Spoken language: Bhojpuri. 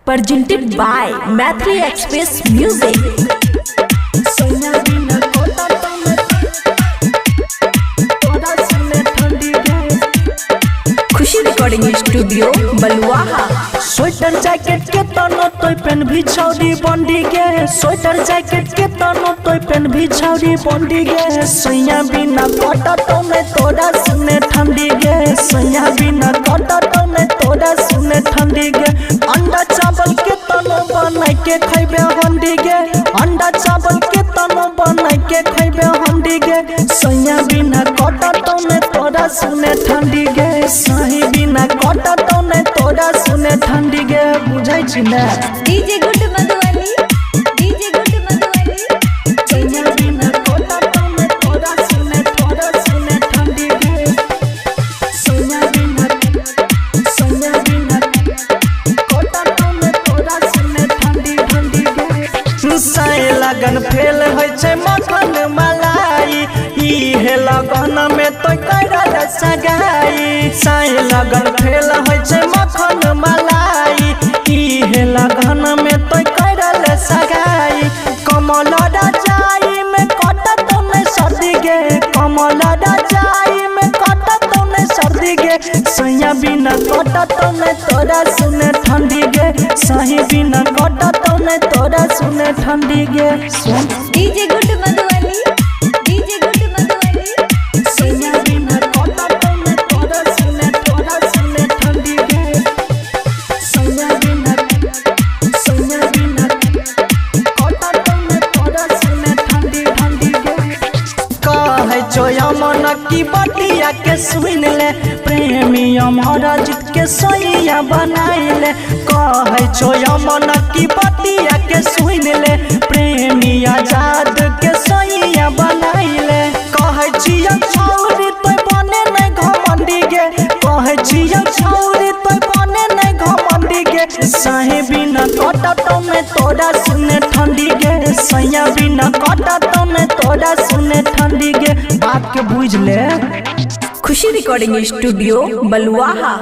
presented by Mathri Express Music. Khushi recording studio Baluaha. Sweater jacket के तनो तोय पेन भी छौरी बंडी गे, स्वेटर जैकेट के तनो तोय पेन भी छौरी बंडी गे। सैया बिना कटा तो ने तोरा सुने ठंडी गे, सैया बिना कटा तो ने तोरा सुने ठंडी गे। अंडा चावल के तनो बनाई के खइबे हंडी गे, अंडा चावल के तनो बनाई के खइबे हंडी गे। सैया बिना कटा तो ने तोरा सुने ठंडी गे, सही बिना कटा तो ने तोरा सुने ठंडी गे। बुझै छी ने DJ good Madhubani, DJ good Madhubani. सैया बिना कटा तो ने तोरा सुने ठंडी गे। सैया बिना कटा तो ने तोरा सुने ठंडी गे। साए लगन फेल होय छै मखन मलाई, ई हे लगन में तो करल सगाई। साए लगन फेल होय छै मखन मलाई, ई हे लगन में तो करल सगाई। कमल राजाई में कटत ने सर्दी गे, कमल राजाई में कटत ने सर्दी गे। सैया बिना कटत ने तोरा सुने ठंडी गे, सही बिना कटत ने तोरा सुने ठंडी गे। DJ good Madhubani, DJ good Madhubani. सैया बिना कटत ने तोरा सुने ठंडी गे। सैया बिना कटत ने तोरा सुने ठंडी गे। कहे छो यमन की बटिया के सुन ले, प्रेमी अमर जित के सोइया बनाइले। कहे छो यमन की बटिया के सुन ले, प्रेमी आजाद के सोइया बनाइले। कहे छिया छौरी तो बने नहीं घमंडी गे, कहे छिया छौरी तो बने नहीं घमंडी गे। सही बिना कटत में तोरा सुने ठंडी गे, सैया बिना कटत में तोरा सुने ठंडी गे। बात के बुझ ले। खुशी रिकॉर्डिंग स्टूडियो बलुआहा।